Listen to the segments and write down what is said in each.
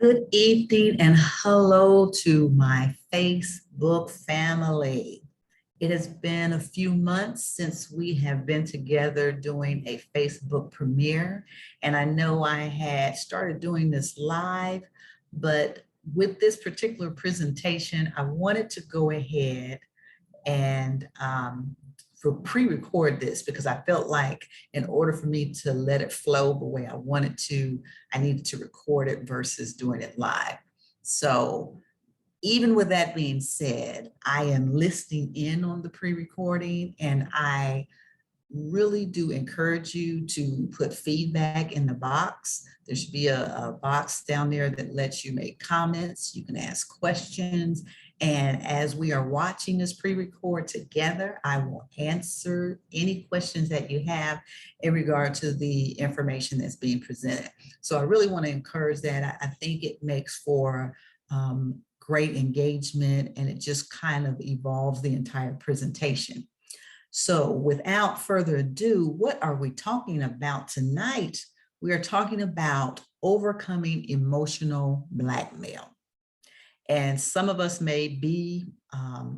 Good evening and hello to my Facebook family. It has been a few months since we have been together doing a Facebook premiere, and I know I had started doing this live, but with this particular presentation, I wanted to go ahead and for pre-record this because I felt like in order for me to let it flow the way I wanted to, I needed to record it versus doing it live. So even with that being said, I am listening in on the pre-recording, and I really do encourage you to put feedback in the box. There should be a box down there that lets you make comments. You can ask questions. And as we are watching this pre-record together, I will answer any questions that you have in regard to the information that's being presented. So I really want to encourage that. I think it makes for great engagement, and it just kind of evolves the entire presentation. So without further ado, what are we talking about tonight? We are talking about overcoming emotional blackmail. And some of us may be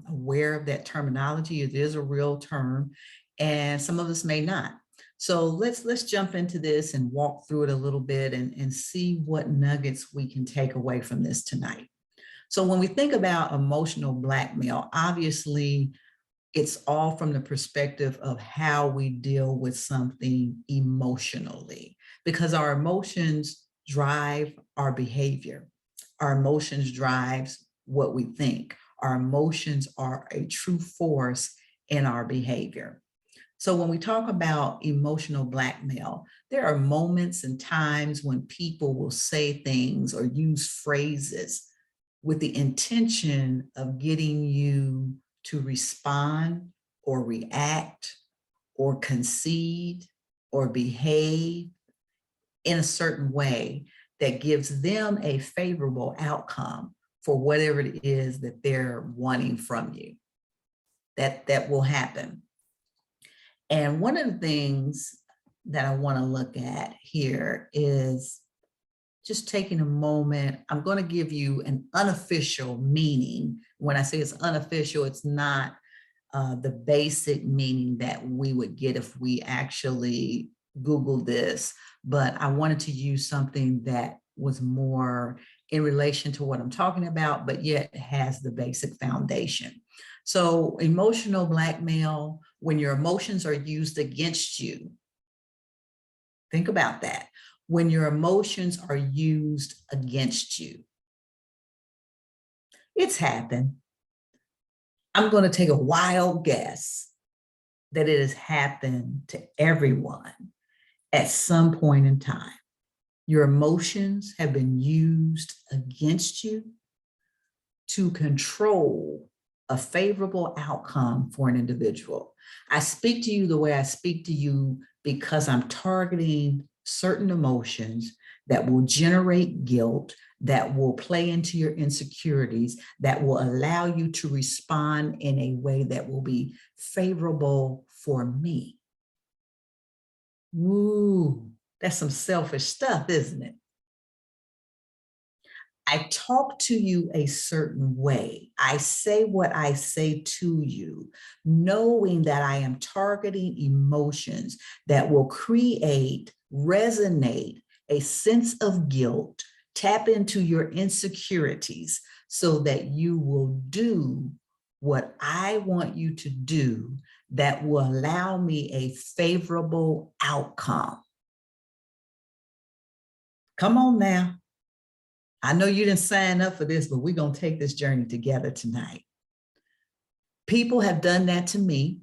aware of that terminology. It is a real term, and some of us may not. So let's jump into this and walk through it a little bit and see what nuggets we can take away from this tonight. So when we think about emotional blackmail, obviously, it's all from the perspective of how we deal with something emotionally, because our emotions drive our behavior. Our emotions drives what we think. Our emotions are a true force in our behavior. So when we talk about emotional blackmail, there are moments and times when people will say things or use phrases with the intention of getting you to respond or react or concede or behave in a certain way that gives them a favorable outcome for whatever it is that they're wanting from you. That will happen. And one of the things that I want to look at here is just taking a moment. I'm going to give you an unofficial meaning. When I say it's unofficial, it's not the basic meaning that we would get if we actually Googled this, but I wanted to use something that was more in relation to what I'm talking about, but yet has the basic foundation. So emotional blackmail, when your emotions are used against you, think about that. When your emotions are used against you. It's happened. I'm going to take a wild guess that it has happened to everyone at some point in time. Your emotions have been used against you to control a favorable outcome for an individual. I speak to you the way I speak to you because I'm targeting certain emotions that will generate guilt, that will play into your insecurities, that will allow you to respond in a way that will be favorable for me. Ooh, that's some selfish stuff, isn't it? I talk to you a certain way. I say what I say to you, knowing that I am targeting emotions that will create, resonate a sense of guilt, tap into your insecurities so that you will do what I want you to do that will allow me a favorable outcome. Come on now. I know you didn't sign up for this, but we're going to take this journey together tonight. People have done that to me.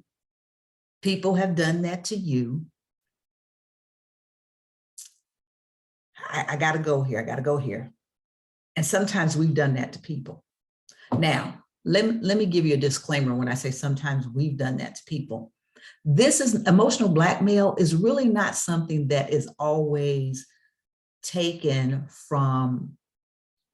People have done that to you. I got to go here. I got to go here. And sometimes we've done that to people. Now, let me give you a disclaimer when I say sometimes we've done that to people. This is emotional blackmail is really not something that is always taken from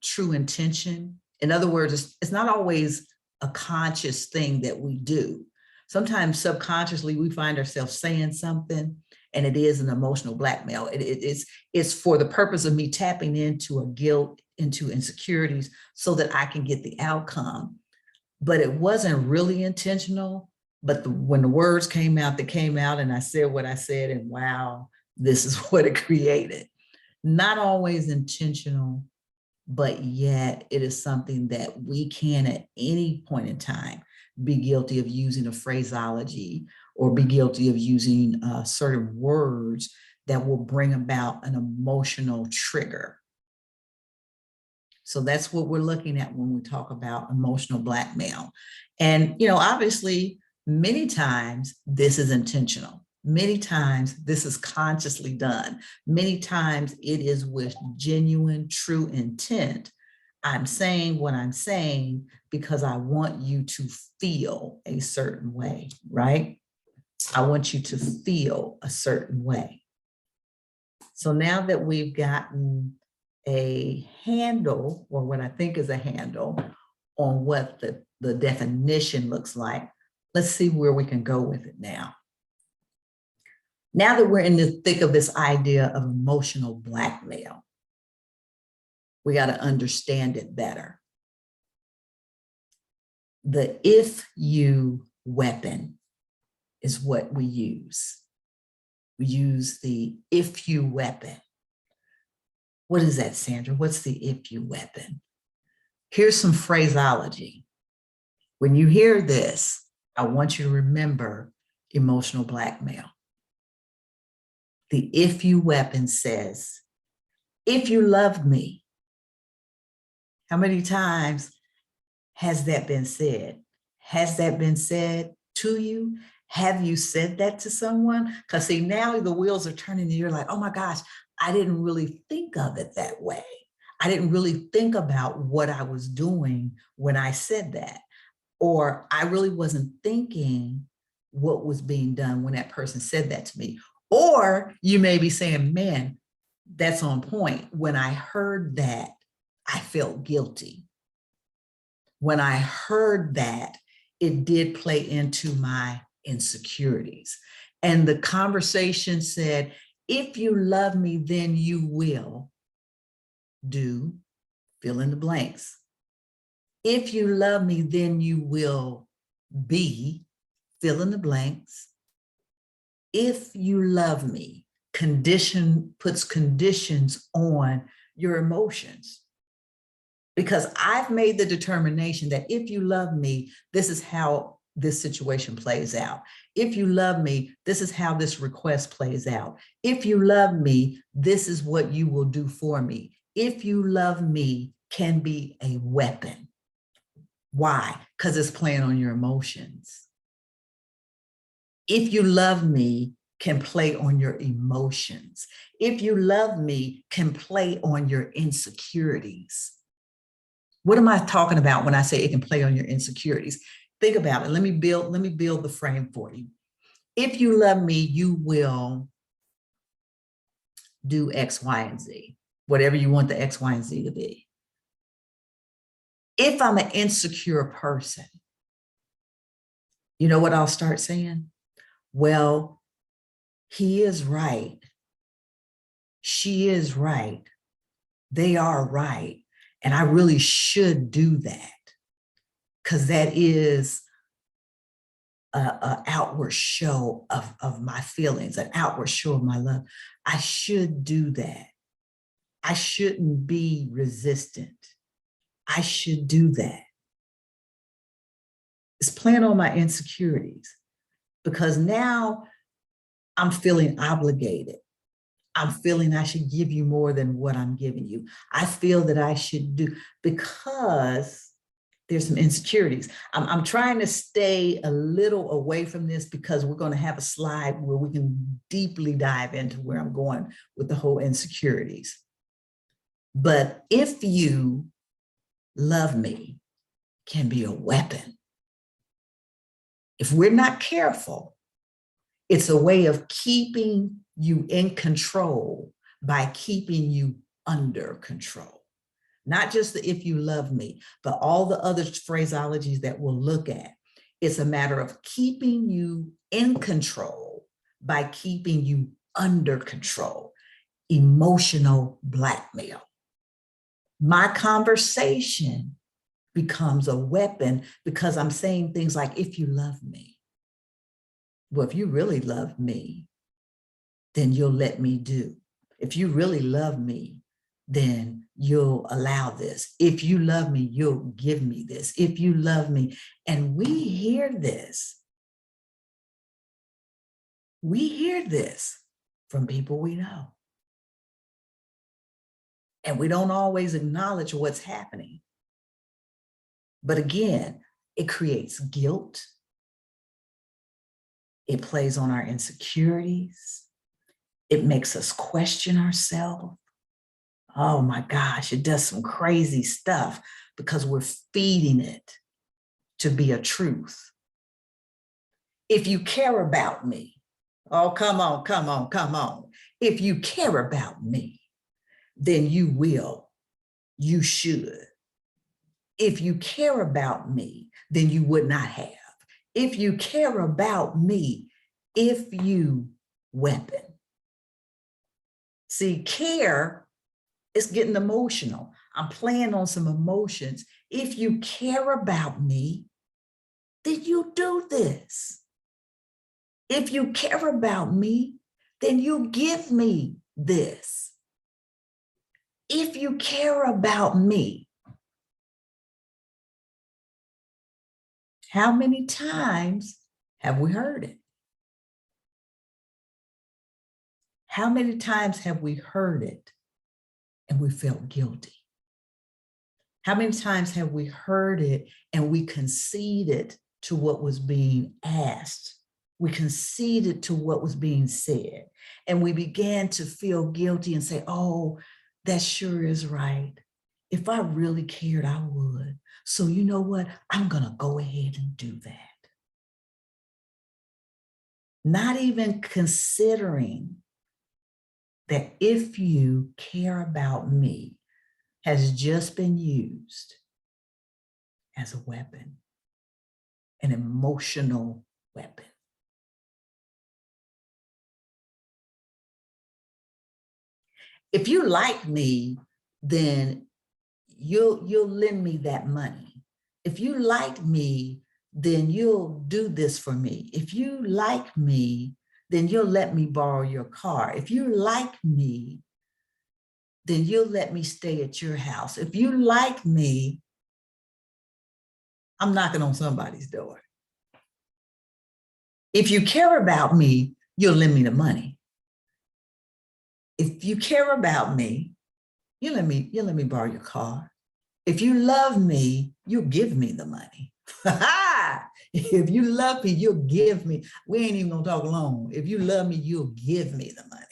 true intention. In other words, it's not always a conscious thing that we do. Sometimes subconsciously we find ourselves saying something and it is an emotional blackmail. It's for the purpose of me tapping into a guilt into insecurities so that I can get the outcome. But it wasn't really intentional. But when the words came out, they came out, and I said what I said, and wow, this is what it created. Not always intentional, but yet it is something that we can at any point in time be guilty of using a phraseology or be guilty of using certain words that will bring about an emotional trigger. So that's what we're looking at when we talk about emotional blackmail. And, obviously, many times this is intentional. Many times this is consciously done. Many times it is with genuine, true intent. I'm saying what I'm saying because I want you to feel a certain way, right? I want you to feel a certain way. So now that we've gotten a handle, or what I think is a handle, on what the definition looks like, let's see where we can go with it now. Now that we're in the thick of this idea of emotional blackmail, we got to understand it better. The if you weapon is what we use. We use the if you weapon. What is that, Sandra? What's the if you weapon? Here's some phraseology. When you hear this, I want you to remember emotional blackmail. The if you weapon says, if you loved me. How many times has that been said? Has that been said to you? Have you said that to someone? Because see, now the wheels are turning and you're like, oh my gosh, I didn't really think of it that way. I didn't really think about what I was doing when I said that. Or I really wasn't thinking what was being done when that person said that to me. Or you may be saying, man, that's on point. When I heard that, I felt guilty. When I heard that, it did play into my insecurities. And the conversation said, if you love me, then you will do, fill in the blanks. If you love me, then you will be, fill in the blanks. If you love me, puts conditions on your emotions. Because I've made the determination that if you love me, this is how this situation plays out. If you love me, this is how this request plays out. If you love me, this is what you will do for me. If you love me can be a weapon. Why? Because it's playing on your emotions. If you love me can play on your emotions. If you love me can play on your insecurities. What am I talking about when I say it can play on your insecurities? Think about it. Let me build the frame for you. If you love me, you will do X, Y, and Z, whatever you want the X, Y, and Z to be. If I'm an insecure person, you know what I'll start saying? Well, he is right. She is right. They are right. And I really should do that because that is an outward show of my feelings, an outward show of my love. I should do that. I shouldn't be resistant. I should do that. It's playing on my insecurities because now I'm feeling obligated. I'm feeling I should give you more than what I'm giving you. I feel that I should do because there's some insecurities. I'm trying to stay a little away from this because we're going to have a slide where we can deeply dive into where I'm going with the whole insecurities. But if you love me can be a weapon. If we're not careful, it's a way of keeping you in control by keeping you under control. Not just the if you love me, but all the other phraseologies that we'll look at. It's a matter of keeping you in control by keeping you under control. Emotional blackmail. My conversation becomes a weapon because I'm saying things like, if you love me, well, if you really love me, then you'll let me do. If you really love me, then you'll allow this. If you love me, you'll give me this. If you love me, and we hear this. We hear this from people we know. And we don't always acknowledge what's happening. But again, it creates guilt. It plays on our insecurities. It makes us question ourselves. Oh my gosh, it does some crazy stuff because we're feeding it to be a truth. If you care about me, oh, come on, come on, come on. If you care about me, then you will, you should. If you care about me, then you would not have. If you care about me, if you weapon. See, care is getting emotional. I'm playing on some emotions. If you care about me, then you do this. If you care about me, then you give me this. If you care about me, how many times have we heard it? How many times have we heard it and we felt guilty? How many times have we heard it and we conceded to what was being asked? We conceded to what was being said. And we began to feel guilty and say, oh, that sure is right. If I really cared, I would. So you know what? I'm going to go ahead and do that. Not even considering that if you care about me has just been used as a weapon, an emotional weapon. If you like me, then you'll lend me that money. If you like me, then you'll do this for me. If you like me, then you'll let me borrow your car. If you like me, then you'll let me stay at your house. If you like me, I'm knocking on somebody's door. If you care about me, you'll lend me the money. If you care about me, you'll let me borrow your car. If you love me, you'll give me the money. If you love me, you'll give me. We ain't even gonna talk long. If you love me, you'll give me the money.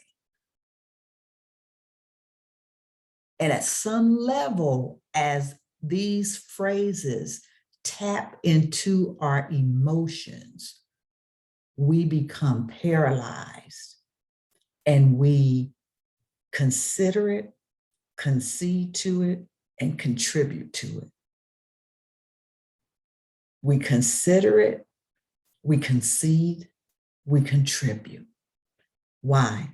And at some level, as these phrases tap into our emotions, we become paralyzed and we consider it, concede to it, and contribute to it. We consider it, we concede, we contribute. Why?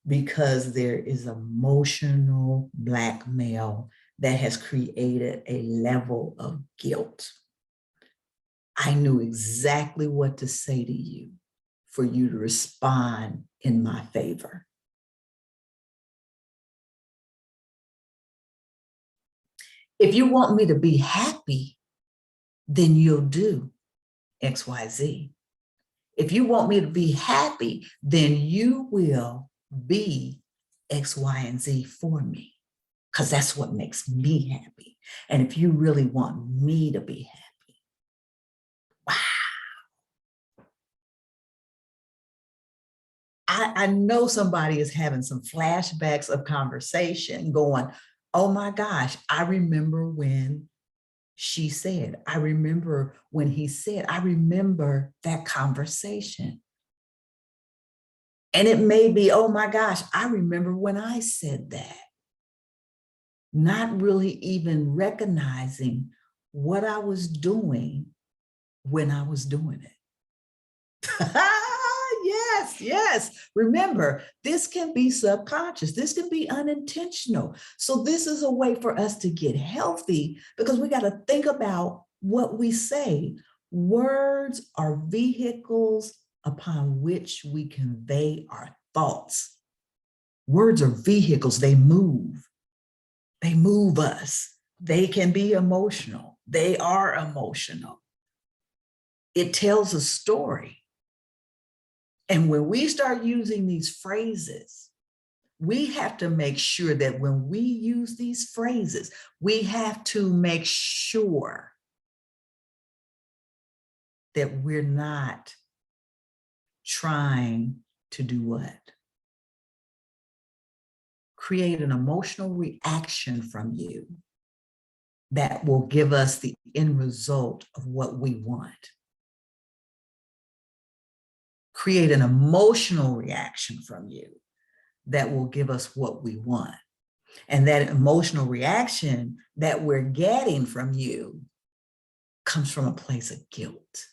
Because there is emotional blackmail that has created a level of guilt. I knew exactly what to say to you for you to respond in my favor. If you want me to be happy, then you'll do XYZ. If you want me to be happy, then you will be X, Y, and Z for me, because that's what makes me happy. And if you really want me to be happy, wow. I know somebody is having some flashbacks of conversation going, oh my gosh, I remember when she said, I remember when he said, I remember that conversation. And it may be, oh my gosh, I remember when I said that. Not really even recognizing what I was doing when I was doing it. Yes, yes. Remember, this can be subconscious. This can be unintentional. So this is a way for us to get healthy because we got to think about what we say. Words are vehicles upon which we convey our thoughts. Words are vehicles. They move. They move us. They can be emotional. They are emotional. It tells a story. And when we start using these phrases, we have to make sure that when we use these phrases, we have to make sure that we're not trying to do what? Create an emotional reaction from you that will give us the end result of what we want. Create an emotional reaction from you that will give us what we want. And that emotional reaction that we're getting from you comes from a place of guilt.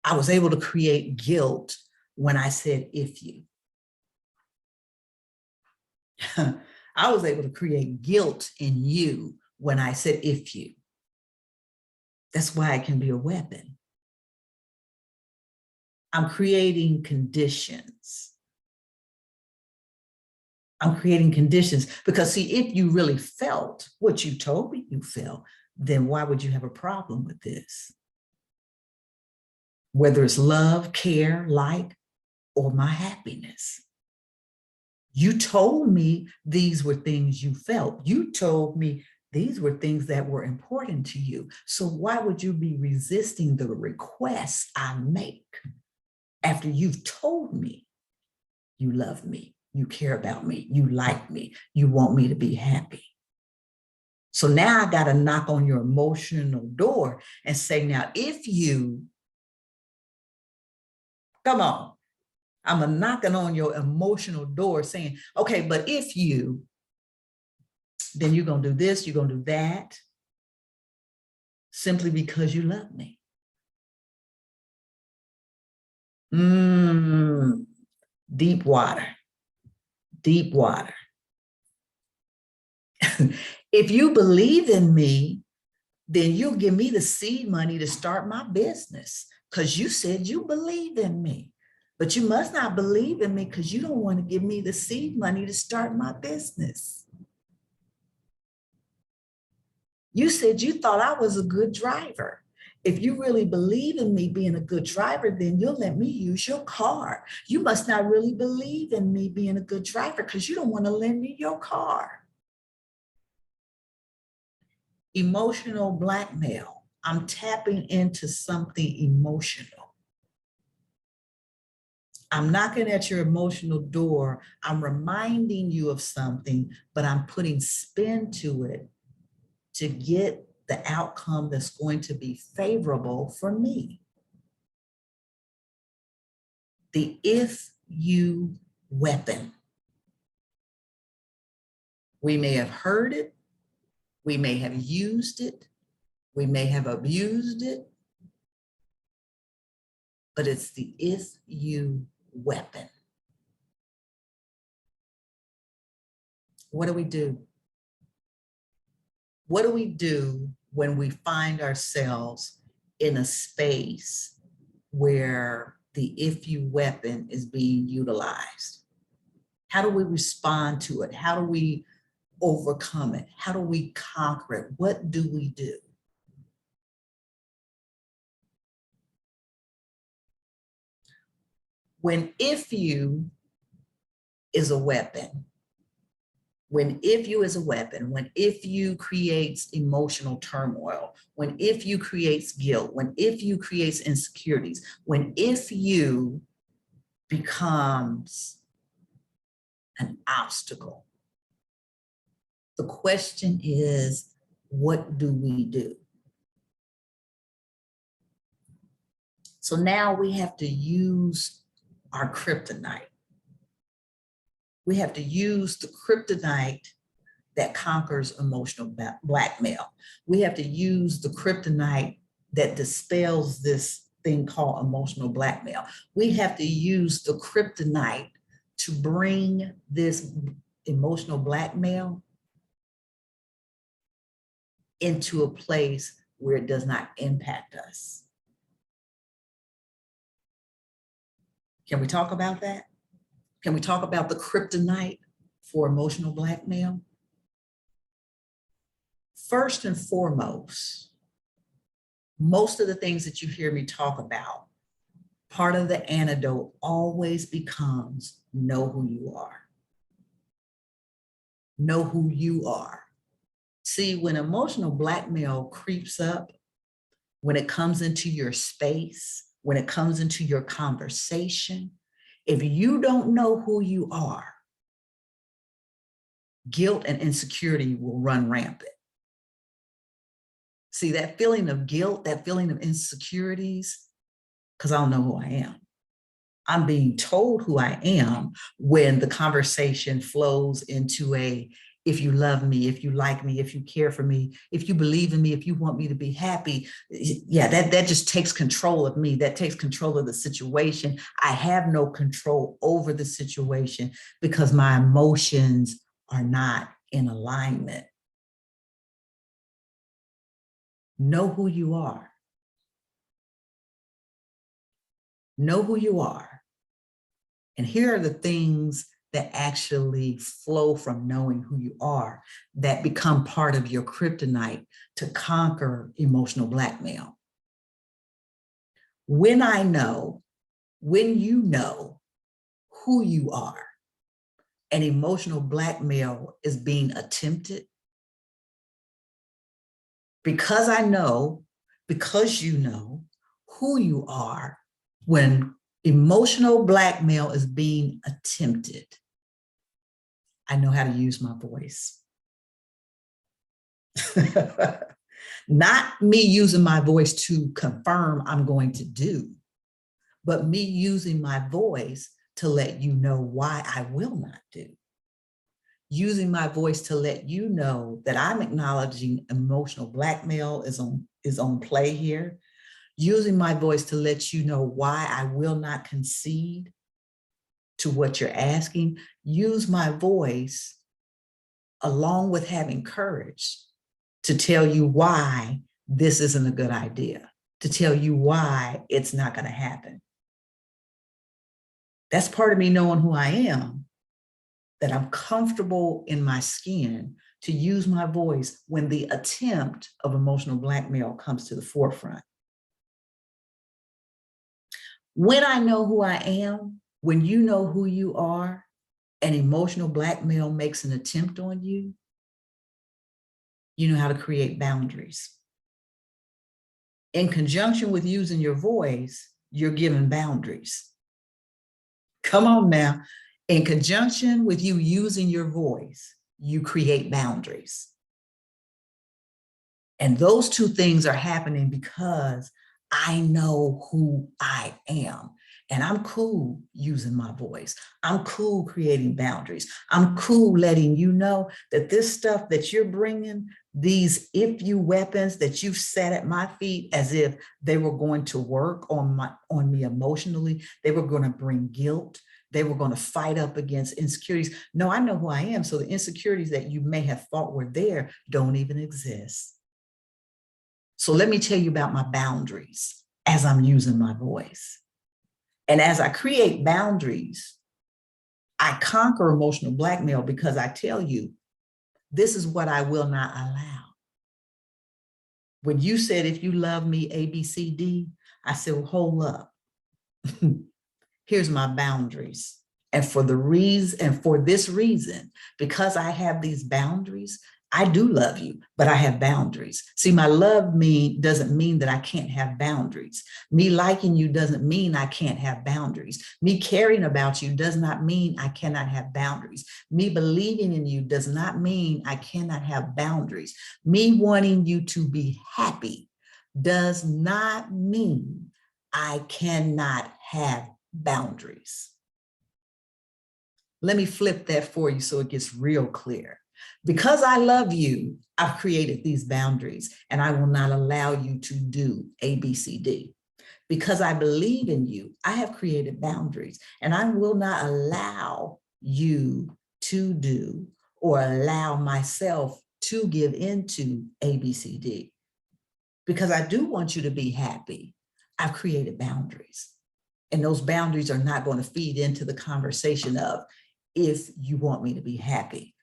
I was able to create guilt when I said, if you. I was able to create guilt in you when I said, if you. That's why it can be a weapon. I'm creating conditions. I'm creating conditions because see, if you really felt what you told me you felt, then why would you have a problem with this? Whether it's love, care, like, or my happiness. You told me these were things you felt. You told me these were things that were important to you. So why would you be resisting the requests I make after you've told me you love me, you care about me, you like me, you want me to be happy? So now I got to knock on your emotional door and say, now, if you, come on, I'm a knocking on your emotional door saying, okay, but if you, then you're going to do this, you're going to do that, simply because you love me. Deep water, deep water. If you believe in me, then you'll give me the seed money to start my business because you said you believe in me. But you must not believe in me because you don't want to give me the seed money to start my business. You said you thought I was a good driver. If you really believe in me being a good driver, then you'll let me use your car. You must not really believe in me being a good driver because you don't want to lend me your car. Emotional blackmail. I'm tapping into something emotional. I'm knocking at your emotional door. I'm reminding you of something, but I'm putting spin to it to get the outcome that's going to be favorable for me. The if you weapon. We may have heard it. We may have used it. We may have abused it. But it's the if you weapon. What do we do? What do we do when we find ourselves in a space where the if you weapon is being utilized? How do we respond to it? How do we overcome it? How do we conquer it? What do we do? When if you is a weapon, when if you is a weapon, when if you creates emotional turmoil, when if you creates guilt, when if you creates insecurities, when if you becomes an obstacle, the question is, what do we do? So now we have to use our kryptonite. We have to use the kryptonite that conquers emotional blackmail. We have to use the kryptonite that dispels this thing called emotional blackmail. We have to use the kryptonite to bring this emotional blackmail into a place where it does not impact us. Can we talk about that? Can we talk about the kryptonite for emotional blackmail? First and foremost, most of the things that you hear me talk about, part of the antidote always becomes know who you are. Know who you are. See, when emotional blackmail creeps up, when it comes into your space, when it comes into your conversation, if you don't know who you are, guilt and insecurity will run rampant. See, that feeling of guilt, that feeling of insecurities, because I don't know who I am. I'm being told who I am when the conversation flows into a, if you love me, if you like me, if you care for me, if you believe in me, if you want me to be happy, yeah, that just takes control of me. That takes control of the situation. I have no control over the situation because my emotions are not in alignment. Know who you are. Know who you are. And here are the things that actually flow from knowing who you are that become part of your kryptonite to conquer emotional blackmail. When you know who you are and emotional blackmail is being attempted, because you know who you are when emotional blackmail is being attempted, I know how to use my voice. Not me using my voice to confirm I'm going to do, but me using my voice to let you know why I will not do. Using my voice to let you know that I'm acknowledging emotional blackmail is on play here. Using my voice to let you know why I will not concede to what you're asking. Use my voice along with having courage to tell you why this isn't a good idea, to tell you why it's not going to happen. That's part of me knowing who I am, that I'm comfortable in my skin to use my voice when the attempt of emotional blackmail comes to the forefront. When I know who I am, when you know who you are, and emotional blackmail makes an attempt on you, you know how to create boundaries. In conjunction with using your voice, you're giving boundaries. Come on now. In conjunction with you using your voice, you create boundaries. And those two things are happening because I know who I am. And I'm cool using my voice. I'm cool creating boundaries. I'm cool letting you know that this stuff that you're bringing, these if you weapons that you've set at my feet as if they were going to work on me emotionally, they were going to bring guilt. They were going to fight up against insecurities. No, I know who I am. So the insecurities that you may have thought were there don't even exist. So let me tell you about my boundaries as I'm using my voice. And as I create boundaries, I conquer emotional blackmail because I tell you, this is what I will not allow. When you said, if you love me, A, B, C, D, I said, well, hold up. Here's my boundaries. And for this reason, because I have these boundaries, I do love you, but I have boundaries. See, my love doesn't mean that I can't have boundaries. Me liking you doesn't mean I can't have boundaries. Me caring about you does not mean I cannot have boundaries. Me believing in you does not mean I cannot have boundaries. Me wanting you to be happy does not mean I cannot have boundaries. Let me flip that for you so it gets real clear. Because I love you, I've created these boundaries and I will not allow you to do A, B, C, D. Because I believe in you, I have created boundaries, and I will not allow you to do or allow myself to give into ABCD. Because I do want you to be happy. I've created boundaries. And those boundaries are not going to feed into the conversation of if you want me to be happy.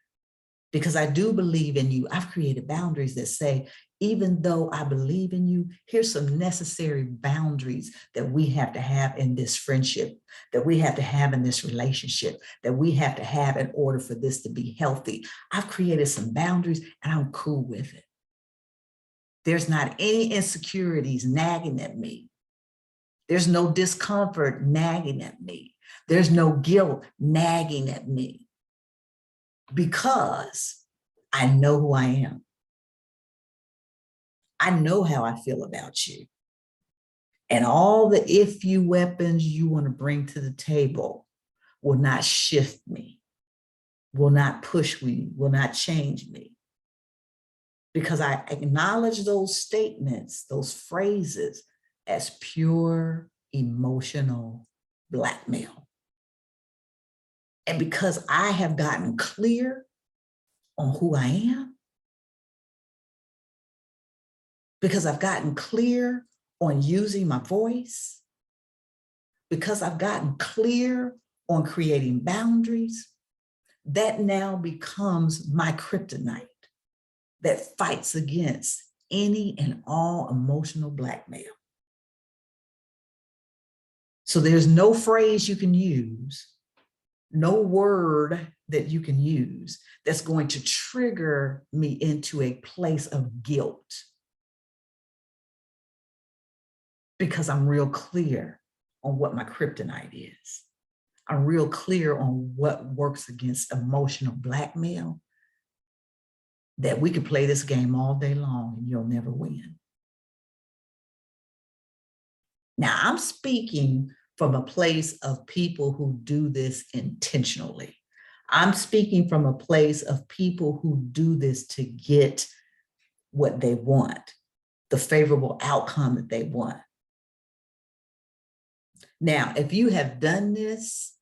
Because I do believe in you. I've created boundaries that say, even though I believe in you, here's some necessary boundaries that we have to have in this friendship, that we have to have in this relationship, that we have to have in order for this to be healthy. I've created some boundaries and I'm cool with it. There's not any insecurities nagging at me. There's no discomfort nagging at me. There's no guilt nagging at me, because I know who I am. I know how I feel about you. And all the if you weapons you want to bring to the table will not shift me, will not push me, will not change me. Because I acknowledge those statements, those phrases, as pure emotional blackmail. And because I have gotten clear on who I am, because I've gotten clear on using my voice, because I've gotten clear on creating boundaries, that now becomes my kryptonite that fights against any and all emotional blackmail. So there's no phrase you can use, no word that you can use that's going to trigger me into a place of guilt, because I'm real clear on what my kryptonite is. I'm real clear on what works against emotional blackmail, that we could play this game all day long and you'll never win. Now, I'm speaking from a place of people who do this intentionally. I'm speaking from a place of people who do this to get what they want, the favorable outcome that they want. Now, if you have done this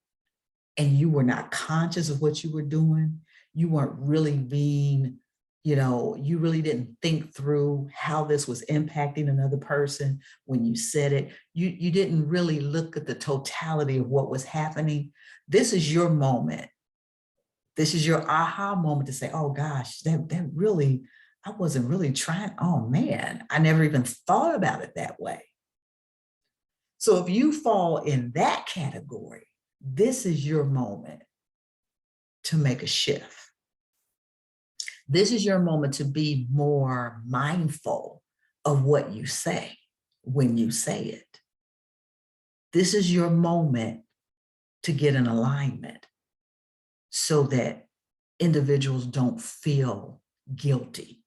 and you were not conscious of what you were doing, you weren't really being, you really didn't think through how this was impacting another person when you said it, you didn't really look at the totality of what was happening. This is your moment. This is your aha moment to say, oh gosh, that really, I wasn't really trying. Oh man, I never even thought about it that way. So if you fall in that category, this is your moment to make a shift. This is your moment to be more mindful of what you say when you say it. This is your moment to get in alignment so that individuals don't feel guilty,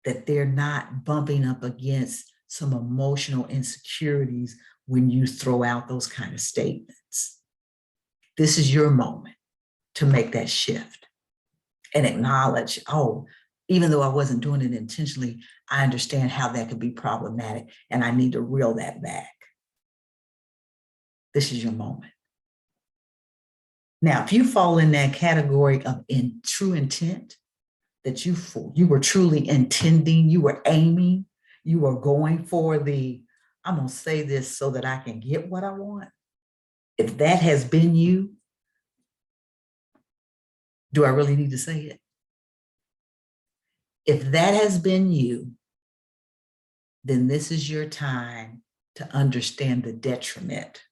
that they're not bumping up against some emotional insecurities when you throw out those kind of statements. This is your moment to make that shift and acknowledge, oh, even though I wasn't doing it intentionally, I understand how that could be problematic and I need to reel that back. This is your moment. Now, if you fall in that category of true intent, that you were truly intending, you were aiming, you were going for I'm going to say this so that I can get what I want. If that has been you, do I really need to say it? If that has been you, then this is your time to understand the detriment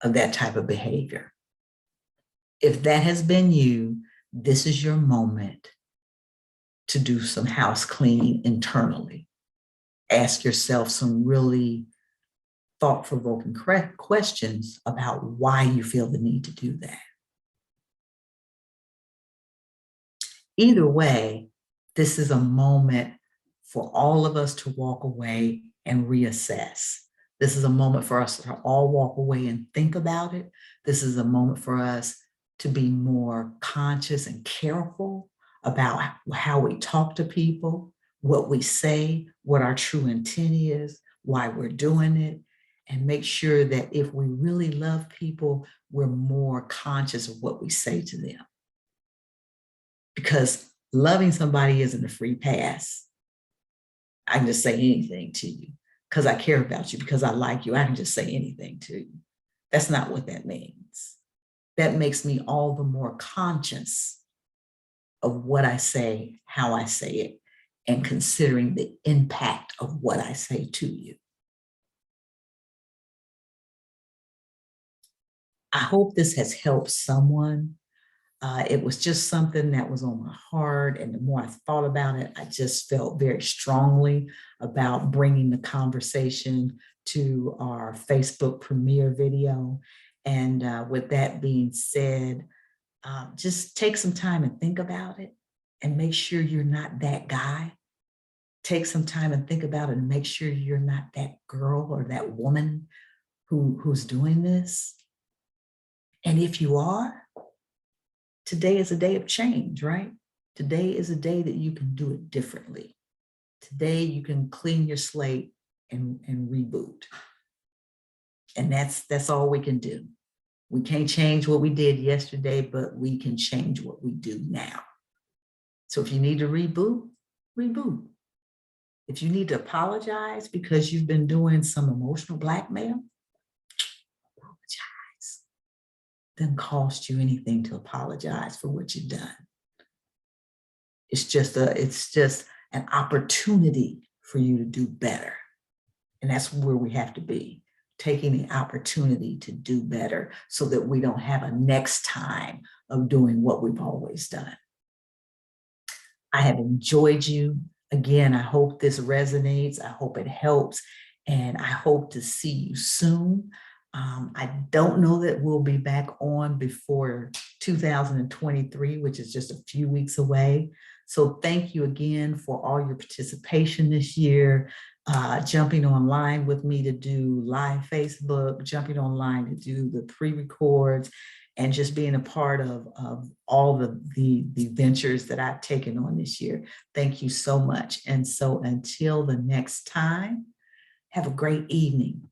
of that type of behavior. If that has been you, this is your moment to do some house cleaning internally. Ask yourself some really thought-provoking questions about why you feel the need to do that. Either way, this is a moment for all of us to walk away and reassess. This is a moment for us to all walk away and think about it. This is a moment for us to be more conscious and careful about how we talk to people, what we say, what our true intent is, why we're doing it, and make sure that if we really love people, we're more conscious of what we say to them. Because loving somebody isn't a free pass. I can just say anything to you because I care about you, because I like you. I can just say anything to you. That's not what that means. That makes me all the more conscious of what I say, how I say it, and considering the impact of what I say to you. I hope this has helped someone. It was just something that was on my heart. And the more I thought about it, I just felt very strongly about bringing the conversation to our Facebook premiere video. And with that being said, just take some time and think about it and make sure you're not that guy. Take some time and think about it and make sure you're not that girl or that woman who's doing this. And if you are, today is a day of change, right? Today is a day that you can do it differently. Today you can clean your slate and reboot. And that's all we can do. We can't change what we did yesterday, but we can change what we do now. So if you need to reboot, reboot. If you need to apologize because you've been doing some emotional blackmail, apologize. Doesn't cost you anything to apologize for what you've done. It's just an opportunity for you to do better. And that's where we have to be, taking the opportunity to do better so that we don't have a next time of doing what we've always done. I have enjoyed you. Again, I hope this resonates. I hope it helps. And I hope to see you soon. I don't know that we'll be back on before 2023, which is just a few weeks away. So thank you again for all your participation this year, jumping online with me to do live Facebook, jumping online to do the pre-records, and just being a part of all the ventures that I've taken on this year. Thank you so much. And so until the next time, have a great evening.